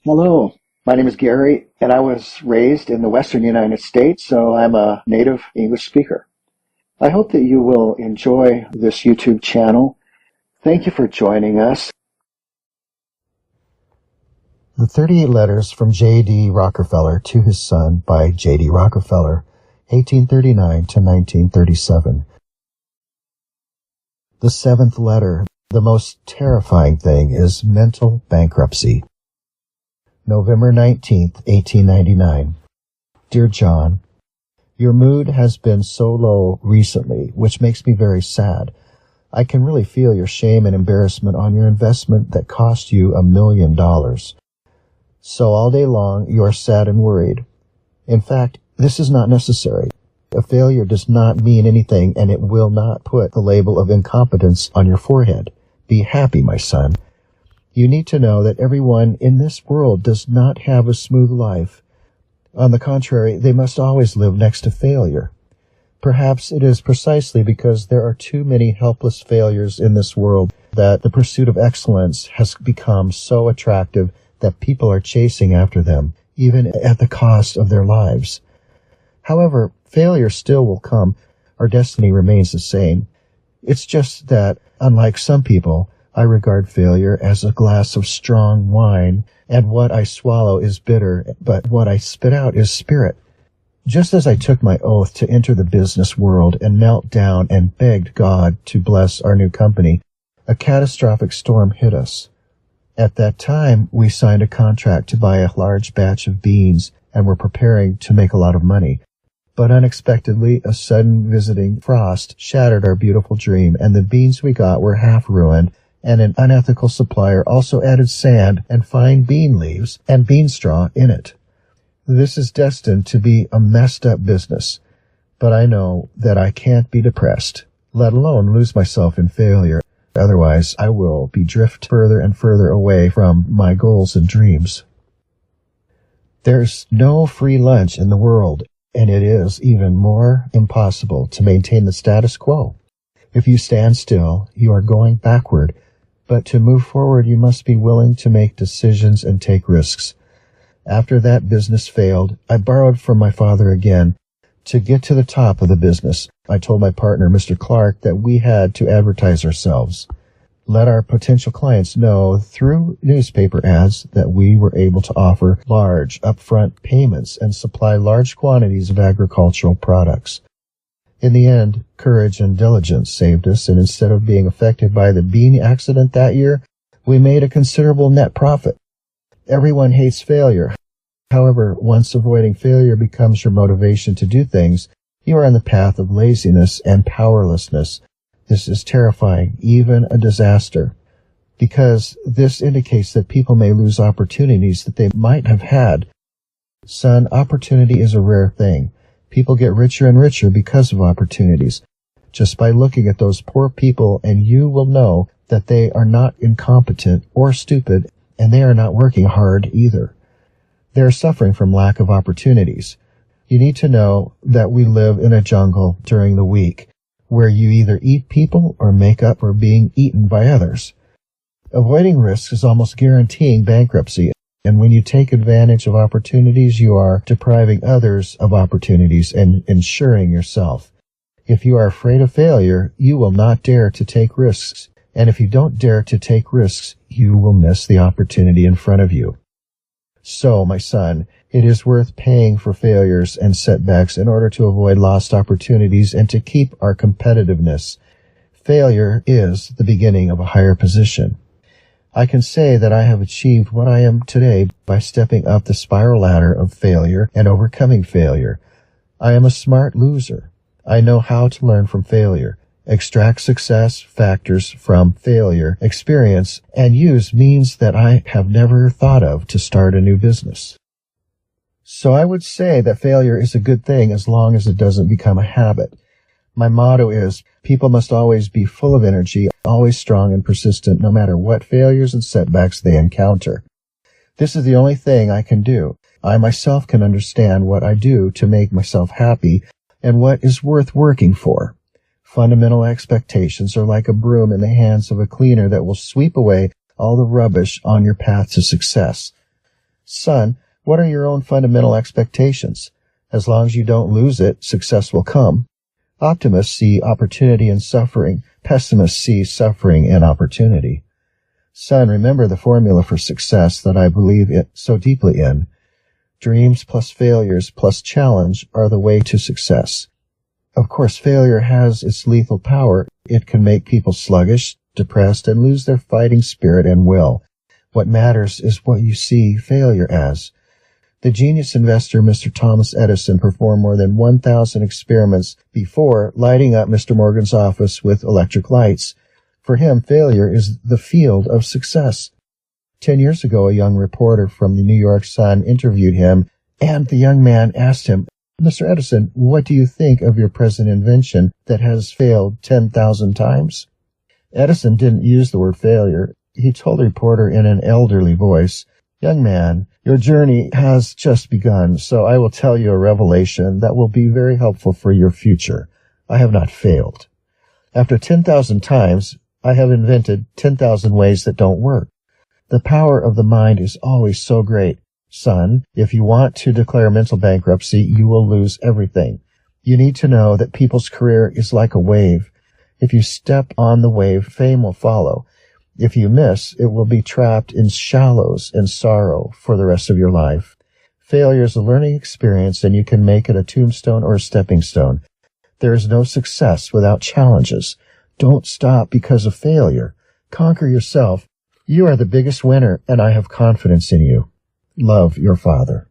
Hello, my name is Gary, and I was raised in the Western United States, so I'm a native English speaker. I hope that you will enjoy this YouTube channel. Thank you for joining us. The 38 Letters from J D Rockefeller to His Son by J D Rockefeller, 1839 to 1937. The seventh letter, the most terrifying thing, is mental bankruptcy. November 19th, 1899. Dear John, your mood has been so low recently, which makes me very sad. I can really feel your shame and embarrassment on your investment that cost you $1 million. So all day long you are sad and worried. In fact, this is not necessary. A failure does not mean anything, and it will not put the label of incompetence on your forehead. Be happy, my son. You need to know that everyone in this world does not have a smooth life. On the contrary, they must always live next to failure. Perhaps it is precisely because there are too many helpless failures in this world that the pursuit of excellence has become so attractive that people are chasing after them, even at the cost of their lives. However, failure still will come. Our destiny remains the same. It's just that, unlike some people, I regard failure as a glass of strong wine, and what I swallow is bitter, but what I spit out is spirit. Just as I took my oath to enter the business world and knelt down and begged God to bless our new company, a catastrophic storm hit us. At that time, we signed a contract to buy a large batch of beans and were preparing to make a lot of money. But unexpectedly, a sudden visiting frost shattered our beautiful dream, and the beans we got were half ruined, and an unethical supplier also added sand and fine bean leaves and bean straw in it. This is destined to be a messed up business, but I know that I can't be depressed, let alone lose myself in failure. Otherwise, I will be drift further and further away from my goals and dreams. There's no free lunch in the world, and it is even more impossible to maintain the status quo. If you stand still, you are going backward, but to move forward, you must be willing to make decisions and take risks. After that business failed, I borrowed from my father again. To get to the top of the business, I told my partner, Mr. Clark, that we had to advertise ourselves. Let our potential clients know through newspaper ads that we were able to offer large upfront payments and supply large quantities of agricultural products. In the end, courage and diligence saved us, and instead of being affected by the bean accident that year, we made a considerable net profit. Everyone hates failure. However, once avoiding failure becomes your motivation to do things, you are on the path of laziness and powerlessness. This is terrifying, even a disaster, because this indicates that people may lose opportunities that they might have had. Son, opportunity is a rare thing. People get richer and richer because of opportunities. Just by looking at those poor people, and you will know that they are not incompetent or stupid, and they are not working hard either. They are suffering from lack of opportunities. You need to know that we live in a jungle during the week, where you either eat people or make up for being eaten by others. Avoiding risks is almost guaranteeing bankruptcy, and when you take advantage of opportunities, you are depriving others of opportunities and ensuring yourself. If you are afraid of failure, you will not dare to take risks, and if you don't dare to take risks, you will miss the opportunity in front of you. So, my son, it is worth paying for failures and setbacks in order to avoid lost opportunities and to keep our competitiveness. Failure is the beginning of a higher position. I can say that I have achieved what I am today by stepping up the spiral ladder of failure and overcoming failure. I am a smart loser. I know how to learn from failure, extract success factors from failure experience, and use means that I have never thought of to start a new business. So I would say that failure is a good thing as long as it doesn't become a habit. My motto is, people must always be full of energy, always strong and persistent, no matter what failures and setbacks they encounter. This is the only thing I can do. I myself can understand what I do to make myself happy and what is worth working for. Fundamental expectations are like a broom in the hands of a cleaner that will sweep away all the rubbish on your path to success. Son, what are your own fundamental expectations? As long as you don't lose it, success will come. Optimists see opportunity in suffering. Pessimists see suffering and opportunity. Son, remember the formula for success that I believe it so deeply in. Dreams plus failures plus challenge are the way to success. Of course, failure has its lethal power. It can make people sluggish, depressed, and lose their fighting spirit and will. What matters is what you see failure as. The genius investor Mr. Thomas Edison performed more than 1,000 experiments before lighting up Mr. Morgan's office with electric lights. For him, failure is the field of success. 10 years ago, a young reporter from the New York Sun interviewed him, and the young man asked him, Mr. Edison, what do you think of your present invention that has failed 10,000 times? Edison didn't use the word failure. He told the reporter in an elderly voice, Young man, your journey has just begun, so I will tell you a revelation that will be very helpful for your future. I have not failed. After 10,000 times, I have invented 10,000 ways that don't work. The power of the mind is always so great. Son, if you want to declare mental bankruptcy, you will lose everything. You need to know that people's career is like a wave. If you step on the wave, fame will follow. If you miss, it will be trapped in shallows and sorrow for the rest of your life. Failure is a learning experience, and you can make it a tombstone or a stepping stone. There is no success without challenges. Don't stop because of failure. Conquer yourself. You are the biggest winner, and I have confidence in you. Love, your father.